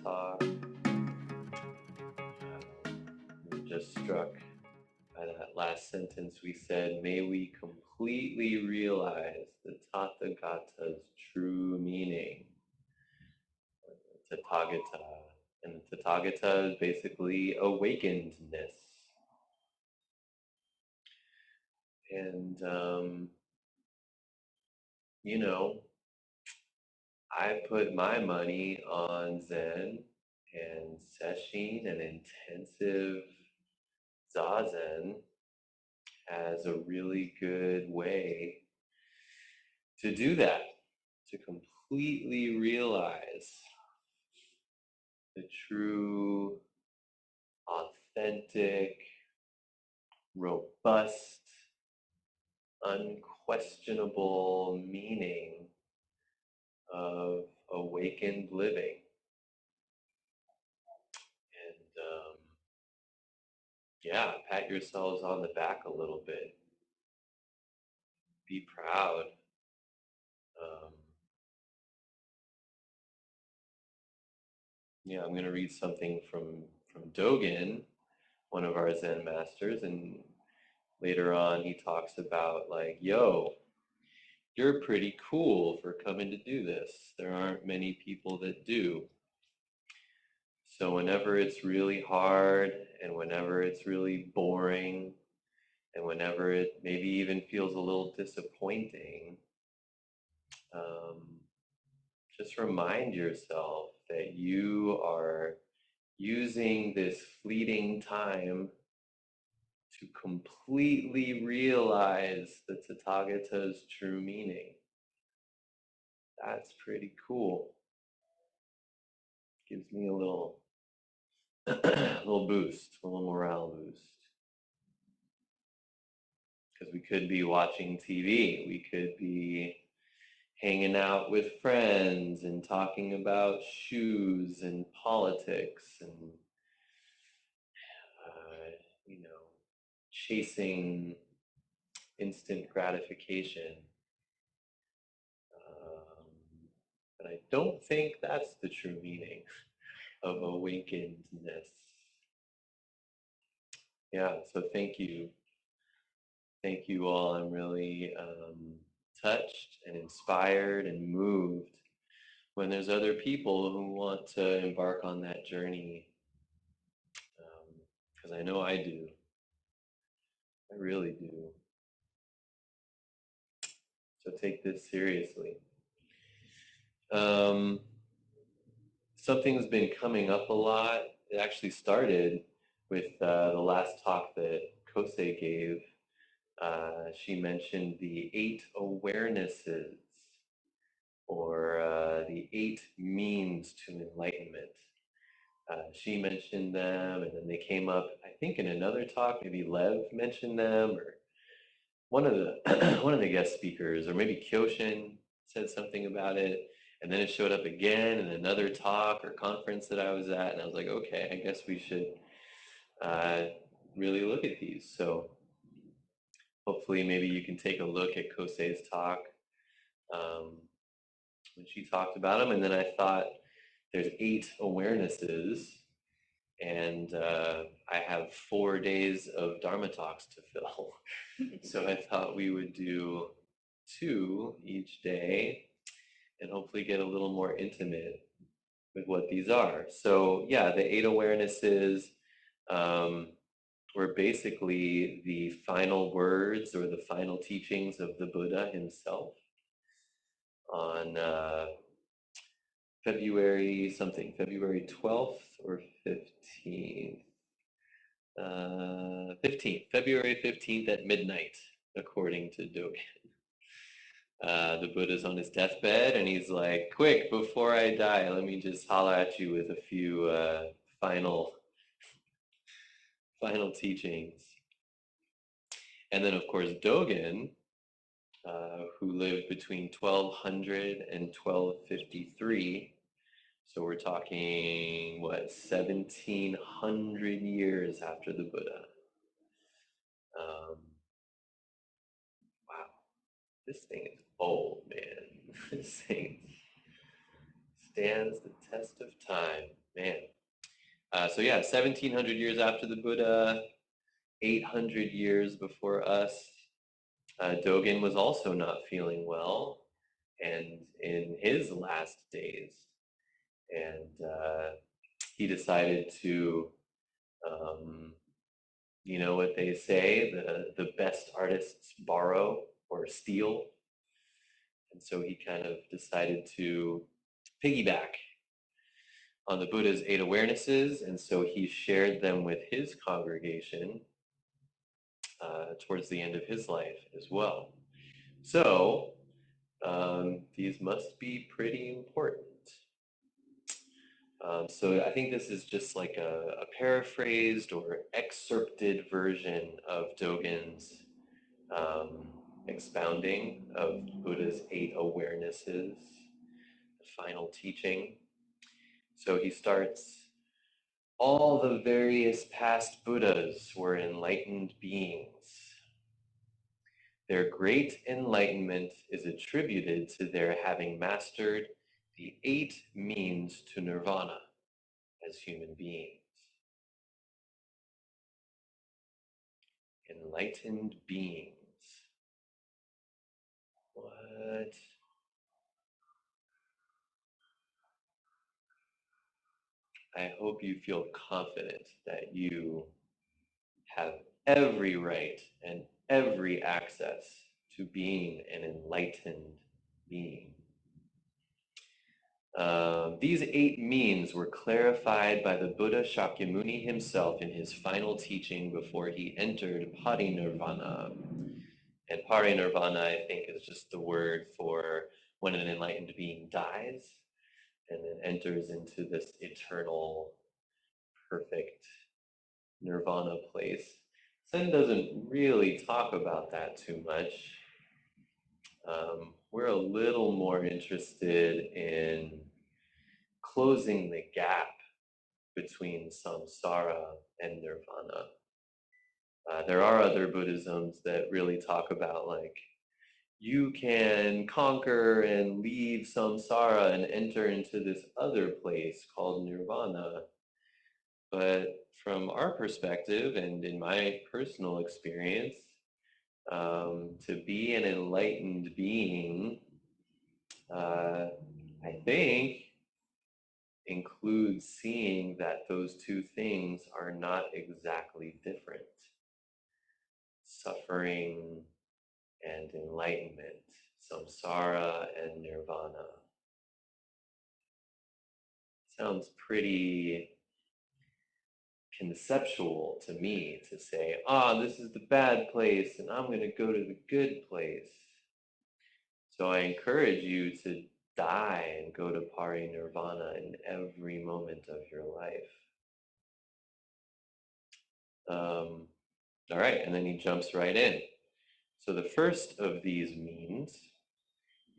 talk. I'm just struck by that last sentence we said, may we completely realize the Tathagata's true meaning, Tathagata. And Tathagata is basically awakenedness. And, you know, I put my money on Zen and Sesshin and intensive Zazen as a really good way to do that, to completely realize the true, authentic, robust, unquestionable meaning of awakened living. And yeah, pat yourselves on the back a little bit. Be proud. Um, yeah, I'm going to read something from Dogen, one of our Zen masters, and later on he talks about like, yo, you're pretty cool for coming to do this. There aren't many people that do. So whenever it's really hard and whenever it's really boring and whenever it maybe even feels a little disappointing, um, just remind yourself that you are using this fleeting time to completely realize the Tathagata's true meaning. That's pretty cool. Gives me a little little boost, a little morale boost. Because we could be watching TV, we could be hanging out with friends and talking about shoes and politics and, you know, chasing instant gratification. But I don't think that's the true meaning of awakenedness. Yeah, so thank you. Thank you all. I'm really touched and inspired and moved when there's other people who want to embark on that journey. Because I know I do. I really do. So take this seriously. Something's been coming up a lot. It actually started with the last talk that Kosei gave. She mentioned the 8 awarenesses, or the 8 means to enlightenment. She mentioned them, and then they came up, I think, in another talk. Maybe Lev mentioned them, or one of the one of the guest speakers, or maybe Kyoshin said something about it. And then it showed up again in another talk or conference that I was at, and I was like, okay, I guess we should really look at these. So hopefully, maybe you can take a look at Kosei's talk when she talked about them. And then I thought, there's 8 awarenesses, and I have 4 days of Dharma talks to fill. So I thought we would do 2 each day and hopefully get a little more intimate with what these are. So yeah, the 8 awarenesses were basically the final words or the final teachings of the Buddha himself on February 12th or 15th. 15th, February 15th at midnight, according to Dogen. The Buddha's on his deathbed, and he's like, quick, before I die, let me just holler at you with a few final teachings. And then, of course, Dogen, who lived between 1200 and 1253. So we're talking, 1700 years after the Buddha. Wow, this thing is old, man. This thing stands the test of time. Man. So yeah, 1700 years after the Buddha, 800 years before us, Dogen was also not feeling well and in his last days. And he decided to, um, you know what they say, the best artists borrow or steal. And so he kind of decided to piggyback on the Buddha's eight awarenesses. And so he shared them with his congregation towards the end of his life as well. So these must be pretty important. So I think this is just like a paraphrased or excerpted version of Dogen's um, expounding of Buddha's eight awarenesses, the final teaching. So he starts, all the various past Buddhas were enlightened beings. Their great enlightenment is attributed to their having mastered the eight means to nirvana as human beings. Enlightened beings. What? I hope you feel confident that you have every right and every access to being an enlightened being. These eight means were clarified by the Buddha Shakyamuni himself in his final teaching before he entered parinirvana. And parinirvana, I think, is just the word for when an enlightened being dies and then enters into this eternal, perfect nirvana place. Zen doesn't really talk about that too much. We're a little more interested in closing the gap between samsara and nirvana. There are other Buddhisms that really talk about like you can conquer and leave samsara and enter into this other place called nirvana. But from our perspective and in my personal experience, to be an enlightened being, I think includes seeing that those two things are not exactly different. Suffering and enlightenment, samsara and nirvana. Sounds pretty conceptual to me to say, this is the bad place and I'm going to go to the good place. So I encourage you to die and go to parinirvana in every moment of your life. All right, and then he jumps right in. So the first of these means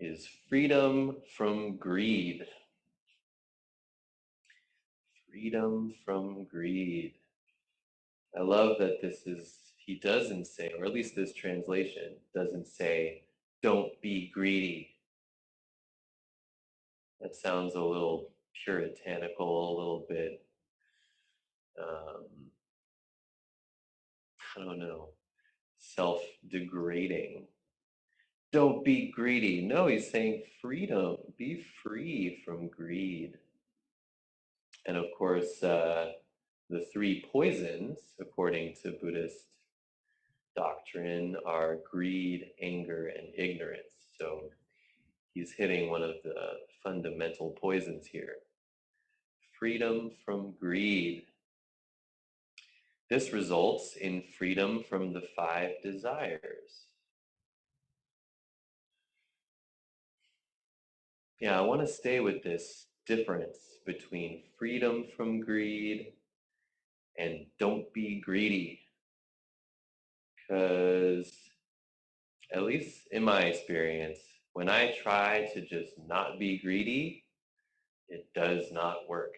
is freedom from greed. Freedom from greed. I love that he doesn't say, or at least this translation doesn't say, don't be greedy. That sounds a little puritanical, a little bit, um, I don't know, self-degrading. Don't be greedy. No, he's saying freedom. Be free from greed. And of course, the three poisons, according to Buddhist doctrine, are greed, anger, and ignorance. So he's hitting one of the fundamental poisons here. Freedom from greed. This results in freedom from the five desires. Yeah, I want to stay with this difference between freedom from greed and don't be greedy. Because, at least in my experience, when I try to just not be greedy, it does not work.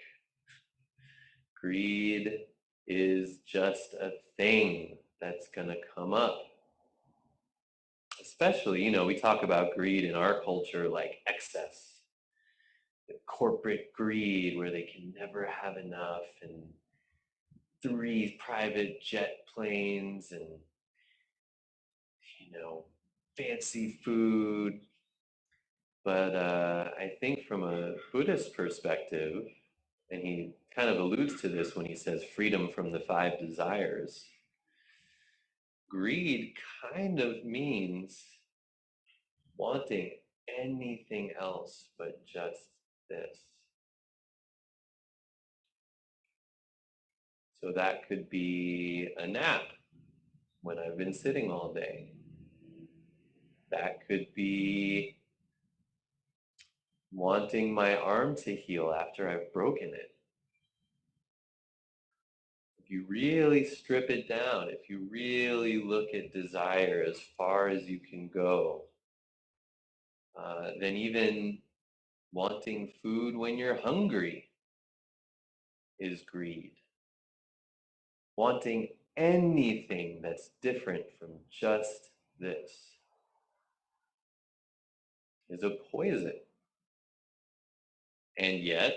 Greed is just a thing that's going to come up. Especially, we talk about greed in our culture like excess. the corporate greed where they can never have enough, and 3 private jet planes, and fancy food. But I think from a Buddhist perspective, and he kind of alludes to this when he says freedom from the 5 desires, greed kind of means wanting anything else but just this. So that could be a nap when I've been sitting all day. That could be wanting my arm to heal after I've broken it. If you really strip it down, if you really look at desire as far as you can go, then even wanting food when you're hungry is greed. Wanting anything that's different from just this is a poison. And yet,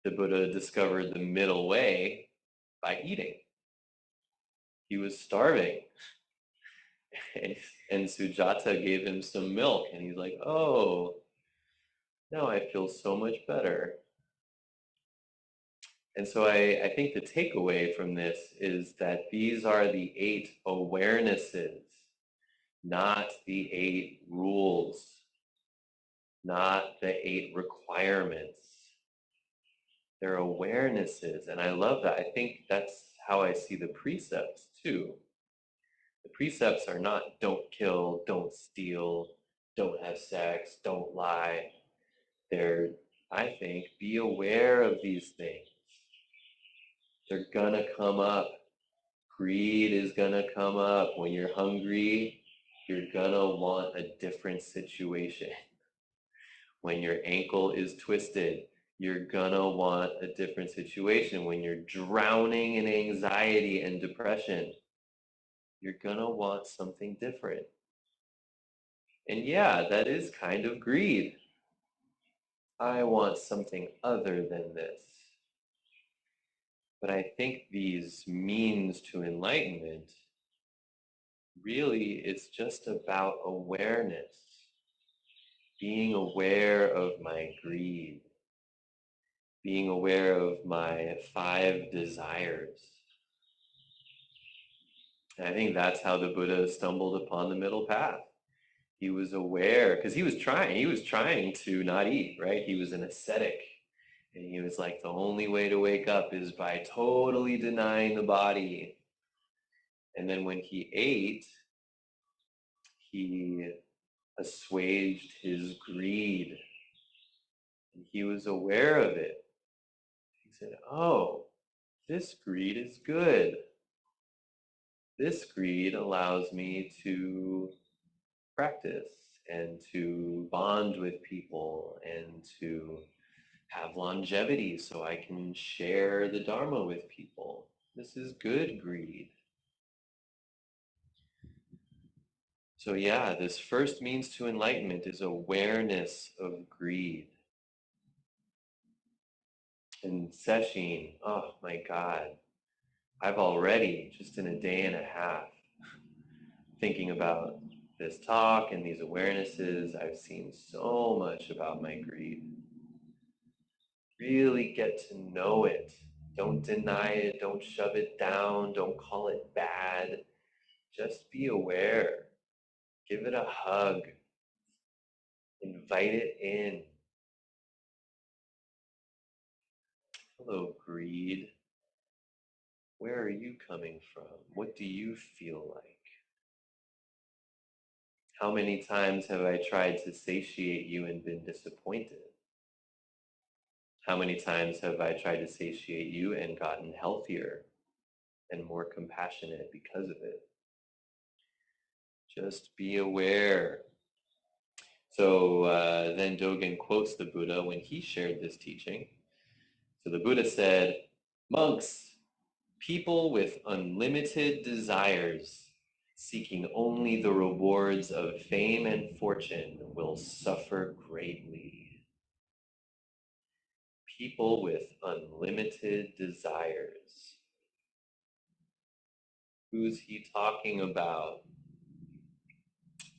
the Buddha discovered the middle way by eating. He was starving. And Sujata gave him some milk, and he's like, oh, now I feel so much better. And so I think the takeaway from this is that these are the 8 awarenesses, not the 8 rules, not the 8 requirements. They're awarenesses, and I love that. I think that's how I see the precepts too. The precepts are not don't kill, don't steal, don't have sex, don't lie. They're, I think, be aware of these things. They're gonna come up. Greed is gonna come up. When you're hungry, you're gonna want a different situation. When your ankle is twisted, you're gonna want a different situation. When you're drowning in anxiety and depression, you're gonna want something different. And yeah, that is kind of greed. I want something other than this. But I think these means to enlightenment, really, it's just about awareness. Being aware of my greed, being aware of my 5 desires. And I think that's how the Buddha stumbled upon the middle path. He was aware, because he was trying to not eat, right? He was an ascetic. And he was like, the only way to wake up is by totally denying the body. And then when he ate, he assuaged his greed. And he was aware of it. He said, oh, this greed is good. This greed allows me to practice and to bond with people and to have longevity so I can share the Dharma with people. This is good greed. So yeah, this first means to enlightenment is awareness of greed. And Sesshin, oh my God, I've already, just in a day and a half, thinking about this talk and these awarenesses, I've seen so much about my greed. Really get to know it. Don't deny it. Don't shove it down. Don't call it bad. Just be aware. Give it a hug. Invite it in. Hello, greed. Where are you coming from? What do you feel like? How many times have I tried to satiate you and been disappointed? How many times have I tried to satiate you and gotten healthier and more compassionate because of it? Just be aware. So then Dogen quotes the Buddha when he shared this teaching. So the Buddha said, monks, people with unlimited desires, seeking only the rewards of fame and fortune, will suffer greatly. people with unlimited desires. Who's he talking about?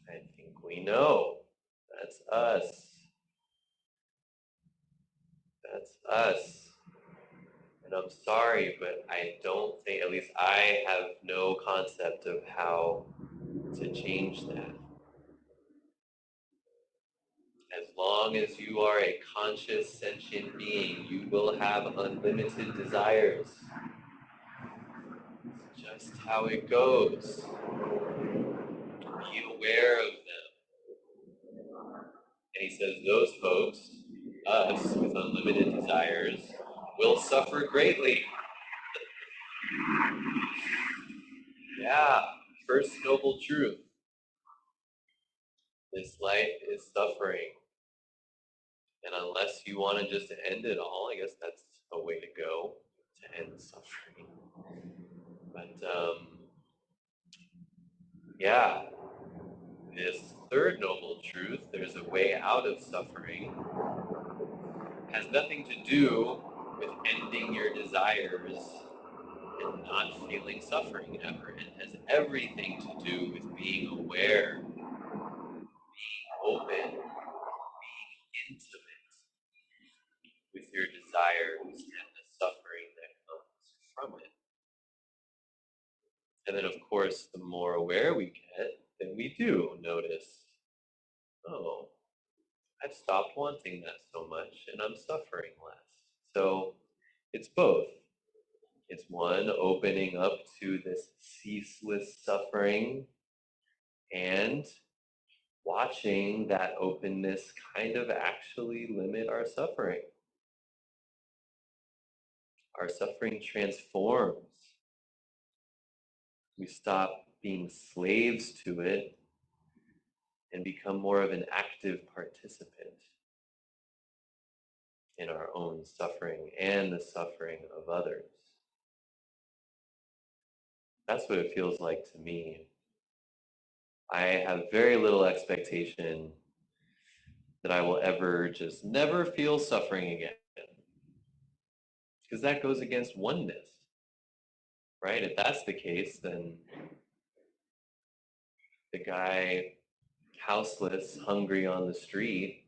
I think we know. That's us. That's us. And I'm sorry, but I don't think, at least I have no concept of how to change that. As long as you are a conscious, sentient being, you will have unlimited desires. It's just how it goes. Be aware of them. And he says, those folks, us with unlimited desires, will suffer greatly. Yeah, first noble truth. This life is suffering. And unless you want to just end it all, I guess that's a way to go, to end suffering. But yeah, this third noble truth, there's a way out of suffering, has nothing to do with ending your desires and not feeling suffering ever. It has everything to do with being aware, being open, being intimate with your desires and the suffering that comes from it. And then, of course, the more aware we get, then we do notice, oh, I've stopped wanting that so much and I'm suffering less. So it's both. It's one, opening up to this ceaseless suffering and watching that openness kind of actually limit our suffering. Our suffering transforms. We stop being slaves to it and become more of an active participant in our own suffering and the suffering of others. That's what it feels like to me. I have very little expectation that I will ever just never feel suffering again, because that goes against oneness, right? If that's the case, then the guy houseless, hungry on the street,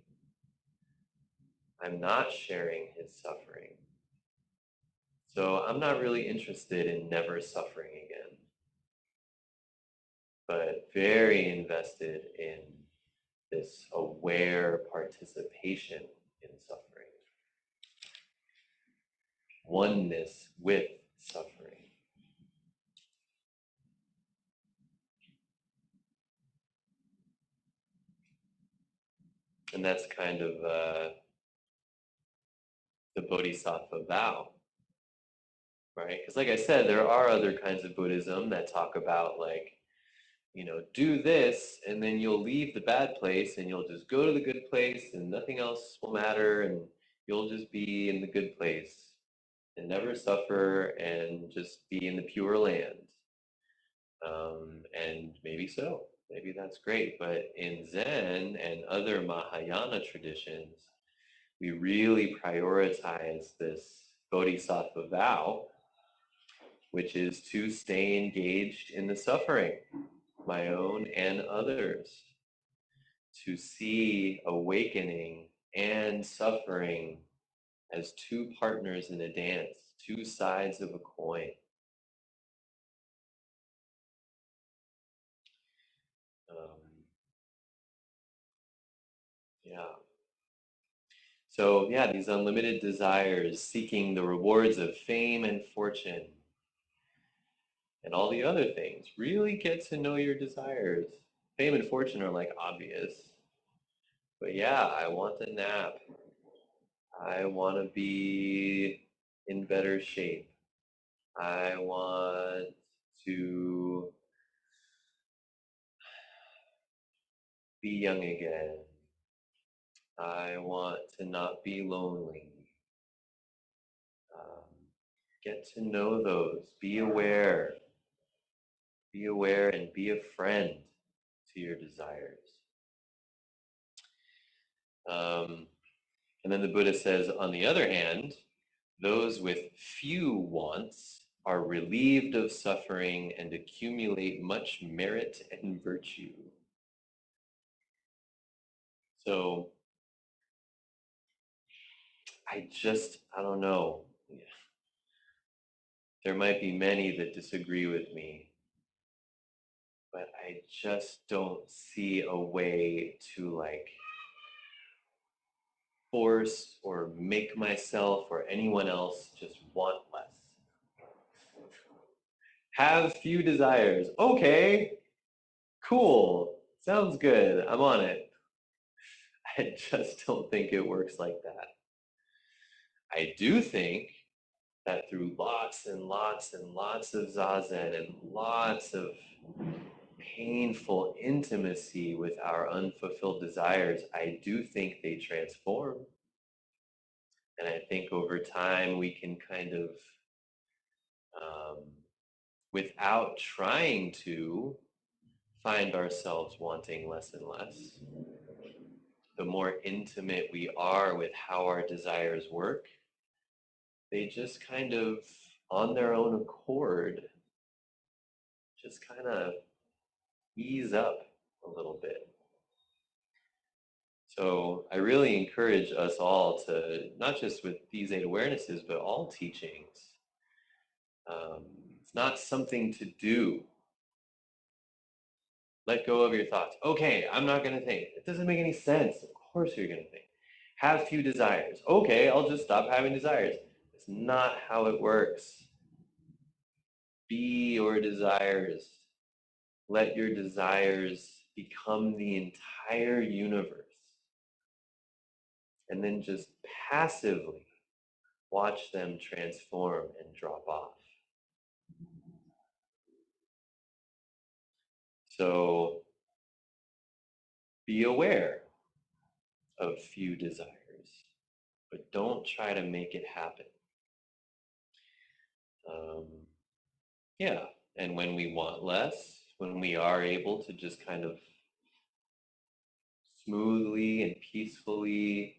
I'm not sharing his suffering. So I'm not really interested in never suffering again, but very invested in this aware participation in suffering, oneness with suffering. And that's kind of the Bodhisattva vow, right? Because, like I said, there are other kinds of Buddhism that talk about, like, do this and then you'll leave the bad place and you'll just go to the good place and nothing else will matter and you'll just be in the good place and never suffer and just be in the pure land. And maybe so. Maybe that's great. But in Zen and other Mahayana traditions, we really prioritize this Bodhisattva vow, which is to stay engaged in the suffering, my own and others, to see awakening and suffering as two partners in a dance, two sides of a coin. Yeah. So, yeah, these unlimited desires, seeking the rewards of fame and fortune, and all the other things. Really get to know your desires. Fame and fortune are like obvious. But yeah, I want a nap. I want to be in better shape. I want to be young again. I want to not be lonely. Um, get to know those. Be aware. Be aware and be a friend to your desires. Um, And then the Buddha says, on the other hand, those with few wants are relieved of suffering and accumulate much merit and virtue. So I don't know. There might be many that disagree with me, but I just don't see a way to like force or make myself or anyone else just want less. Have few desires. Okay, cool. Sounds good. I'm on it. I just don't think it works like that. I do think that through lots and lots and lots of zazen and lots of painful intimacy with our unfulfilled desires, I do think they transform. And I think over time we can kind of, um, without trying to, find ourselves wanting less and less. The more intimate we are with how our desires work, they just kind of, on their own accord, just kind of ease up a little bit. So I really encourage us all to, not just with these eight awarenesses, but all teachings. It's not something to do. Let go of your thoughts. Okay, I'm not going to think. It doesn't make any sense. Of course you're going to think. Have few desires. Okay, I'll just stop having desires. It's not how it works. Be your desires. Let your desires become the entire universe. And then just passively watch them transform and drop off. So be aware of few desires, but don't try to make it happen. Um, yeah, and when we want less, when we are able to just kind of smoothly and peacefully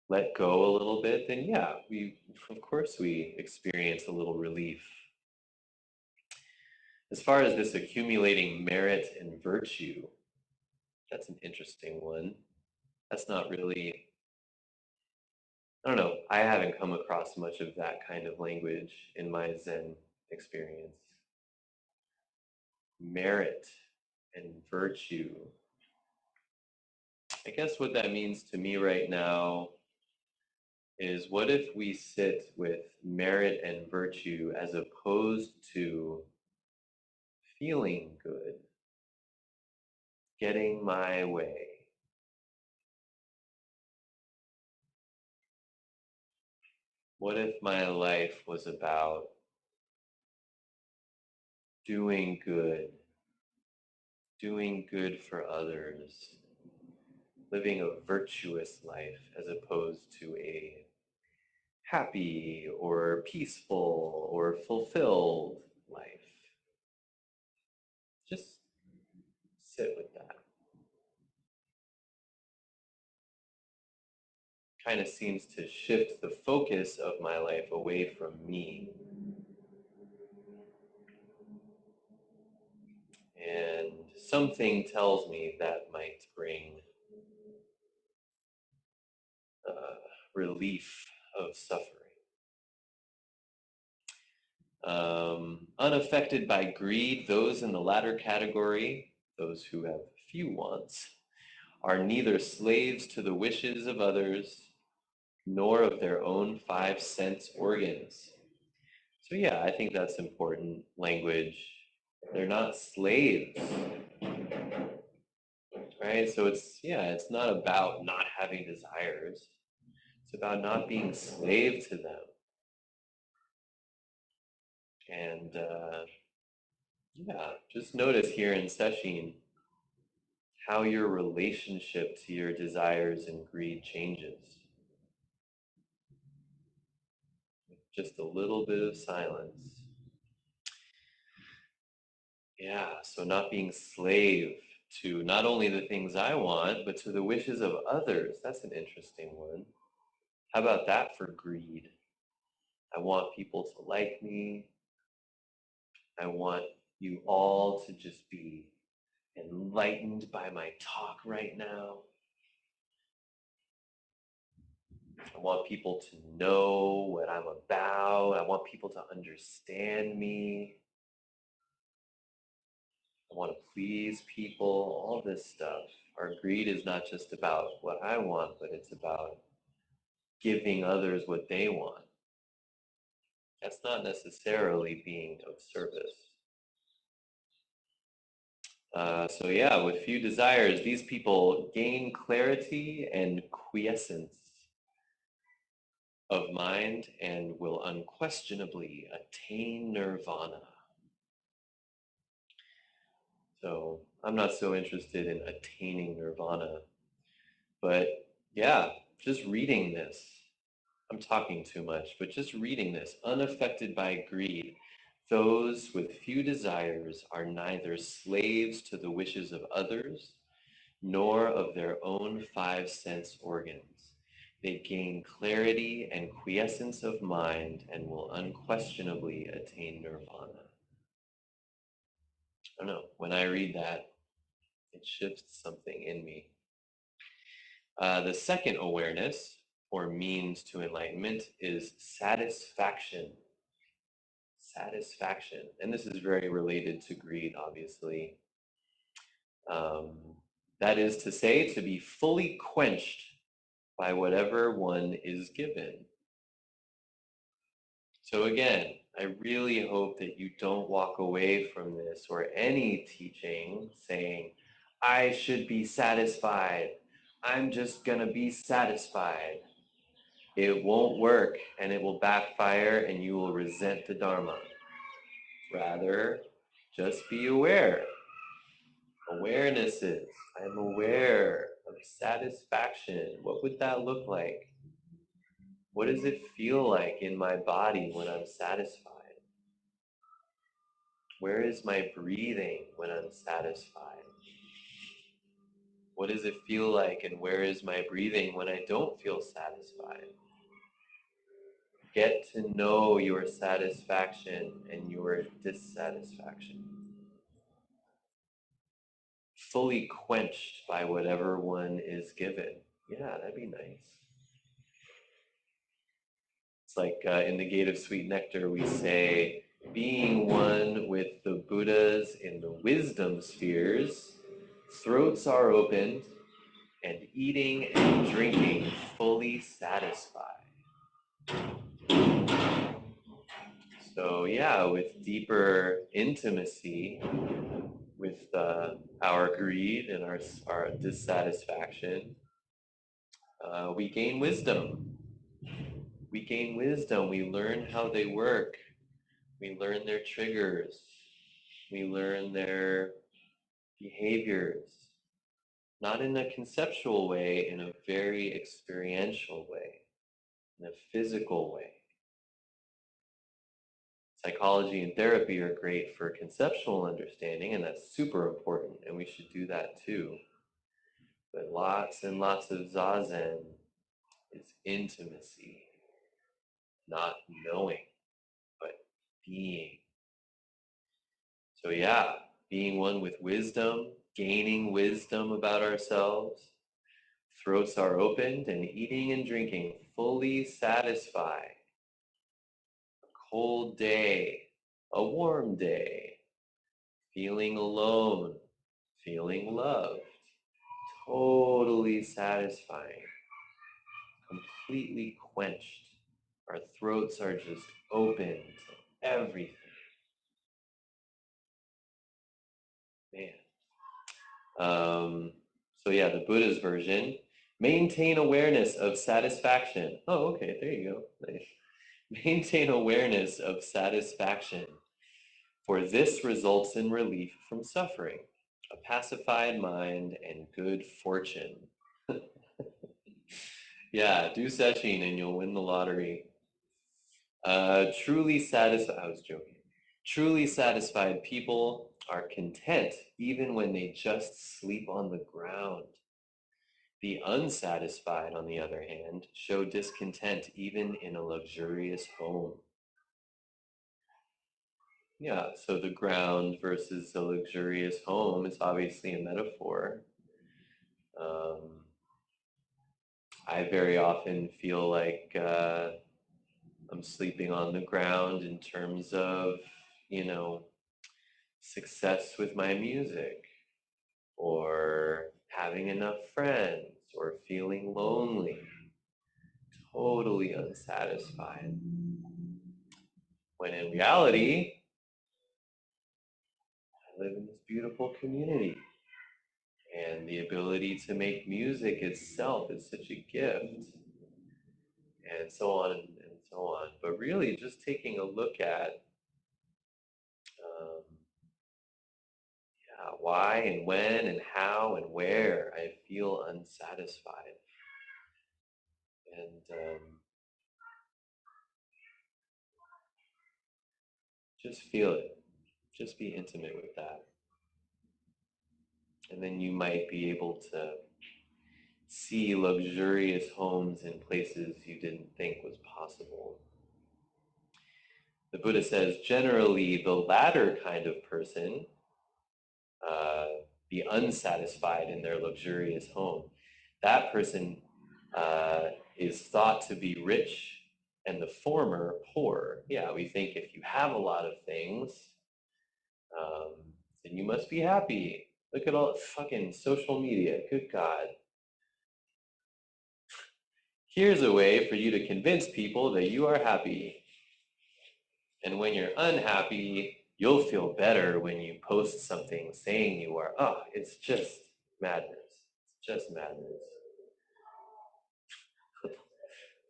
let go a little bit, then yeah, we of course we experience a little relief. As far as this accumulating merit and virtue, that's an interesting one. That's not really, I don't know, I haven't come across much of that kind of language in my Zen experience. Merit and virtue. I guess what that means to me right now is what if we sit with merit and virtue as opposed to feeling good, getting my way? What if my life was about doing good for others, living a virtuous life as opposed to a happy or peaceful or fulfilled life? Just sit with that. Kind of seems to shift the focus of my life away from me. And something tells me that might bring relief of suffering. Unaffected by greed, those in the latter category, those who have few wants, are neither slaves to the wishes of others nor of their own five sense organs. So yeah, I think that's important language. They're not slaves, right? So it's not about not having desires. It's about not being slave to them. And yeah, just notice here in Sesshin how your relationship to your desires and greed changes. Just a little bit of silence. Yeah, so not being slave to not only the things I want, but to the wishes of others. That's an interesting one. How about that for greed? I want people to like me. I want you all to just be enlightened by my talk right now. I want people to know what I'm about. I want people to understand me. I want to please people, all this stuff. Our greed is not just about what I want, but it's about giving others what they want. That's not necessarily being of service. So yeah, with few desires, these people gain clarity and quiescence of mind and will unquestionably attain nirvana. So I'm not so interested in attaining nirvana, but yeah, just reading this. I'm talking too much, but just reading this, unaffected by greed, those with few desires are neither slaves to the wishes of others, nor of their own five sense organs. They gain clarity and quiescence of mind and will unquestionably attain nirvana. I don't know. When I read that, it shifts something in me. The second awareness, or means to enlightenment, is satisfaction. Satisfaction. And this is very related to greed, obviously. Um, that is to say, to be fully quenched by whatever one is given. So, again, I really hope that you don't walk away from this or any teaching saying, I should be satisfied. I'm just going to be satisfied. It won't work and it will backfire and you will resent the Dharma. Rather, just be aware. Awareness is, I'm aware of satisfaction. What would that look like? What does it feel like in my body when I'm satisfied? Where is my breathing when I'm satisfied? What does it feel like and where is my breathing when I don't feel satisfied? Get to know your satisfaction and your dissatisfaction. Fully quenched by whatever one is given. Yeah, that'd be nice. It's like in the Gate of Sweet Nectar, we say, being one with the Buddhas in the wisdom spheres, throats are opened, and eating and drinking fully satisfied. So yeah, with deeper intimacy with our greed and our dissatisfaction, we gain wisdom. We gain wisdom. We learn how they work. We learn their triggers. We learn their behaviors, not in a conceptual way, in a very experiential way, in a physical way. Psychology and therapy are great for conceptual understanding, and that's super important, and we should do that too. But lots and lots of zazen is intimacy, not knowing, but being. So, yeah, being one with wisdom, gaining wisdom about ourselves, throats are opened, and eating and drinking fully satisfy. A cold day, a warm day, feeling alone, feeling loved, totally satisfying, completely quenched. Our throats are just open to everything. Man. So yeah, the Buddha's version, maintain awareness of satisfaction. Oh, okay, there you go. Nice. Maintain awareness of satisfaction, for this results in relief from suffering, a pacified mind, and good fortune. Yeah, do sesshin and you'll win the lottery. Truly satisfied, I was joking. Truly satisfied people are content even when they just sleep on the ground. The unsatisfied, on the other hand, show discontent even in a luxurious home. Yeah, so the ground versus the luxurious home is obviously a metaphor. Um, I very often feel like I'm sleeping on the ground in terms of, you know, success with my music, or having enough friends, or feeling lonely, totally unsatisfied. When in reality, I live in this beautiful community, and the ability to make music itself is such a gift, and so on and so on. But really, just taking a look at um, why and when and how and where I feel unsatisfied, and just feel it. Just be intimate with that, and then you might be able to see luxurious homes in places you didn't think was possible. The Buddha says generally the latter kind of person, uh, the unsatisfied in their luxurious home, that person is thought to be rich and the former poor. Yeah, we think if you have a lot of things, um, then you must be happy. Look at all fucking social media. Good God. Here's a way for you to convince people that you are happy. And when you're unhappy, you'll feel better when you post something saying you are. Oh, it's just madness. It's just madness.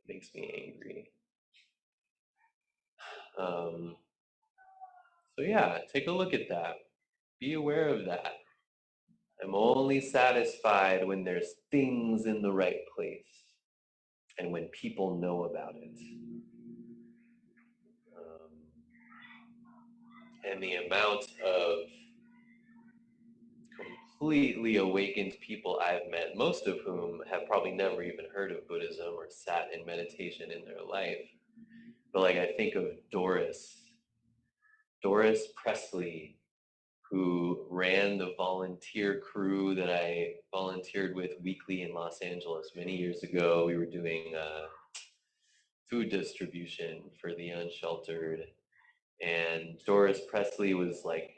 Makes me angry. Um, so yeah, take a look at that. Be aware of that. I'm only satisfied when there's things in the right place and when people know about it. Um, and the amount of completely awakened people I've met, most of whom have probably never even heard of Buddhism or sat in meditation in their life. But like I think of Doris Presley, who ran the volunteer crew that I volunteered with weekly in Los Angeles many years ago. We were doing food distribution for the unsheltered. And Doris Presley was like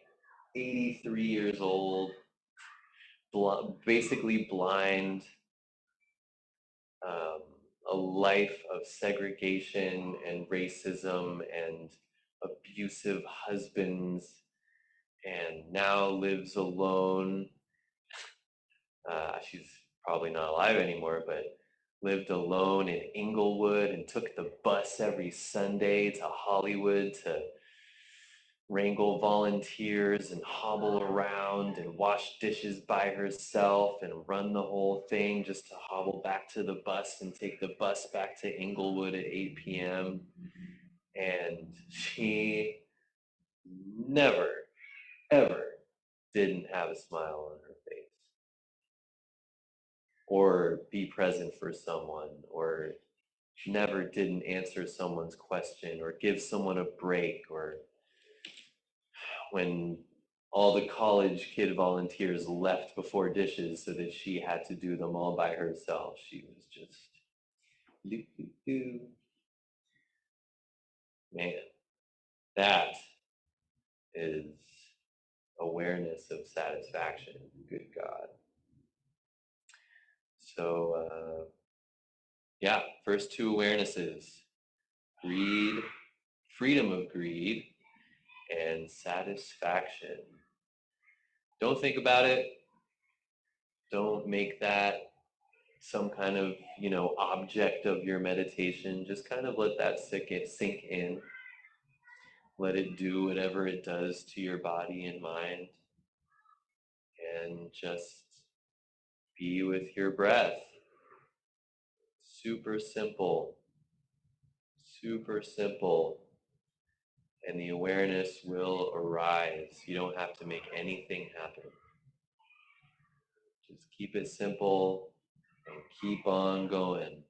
83 years old, basically blind, um, a life of segregation and racism and abusive husbands, and now lives alone. She's probably not alive anymore, but lived alone in Inglewood and took the bus every Sunday to Hollywood to wrangle volunteers and hobble around and wash dishes by herself and run the whole thing just to hobble back to the bus and take the bus back to Inglewood at 8 p.m. And she never, ever didn't have a smile on her face or be present for someone, or never didn't answer someone's question or give someone a break, or when all the college kid volunteers left before dishes so that she had to do them all by herself. She was just, doo, doo, doo. Man, that is awareness of satisfaction. Good God. So, yeah, first two awarenesses: greed, freedom of greed, and satisfaction. Don't think about it. Don't make that some kind of, object of your meditation. Just kind of let that sink in. Let it do whatever it does to your body and mind, and just be with your breath. Super simple, super simple. And the awareness will arise. You don't have to make anything happen. Just keep it simple and keep on going.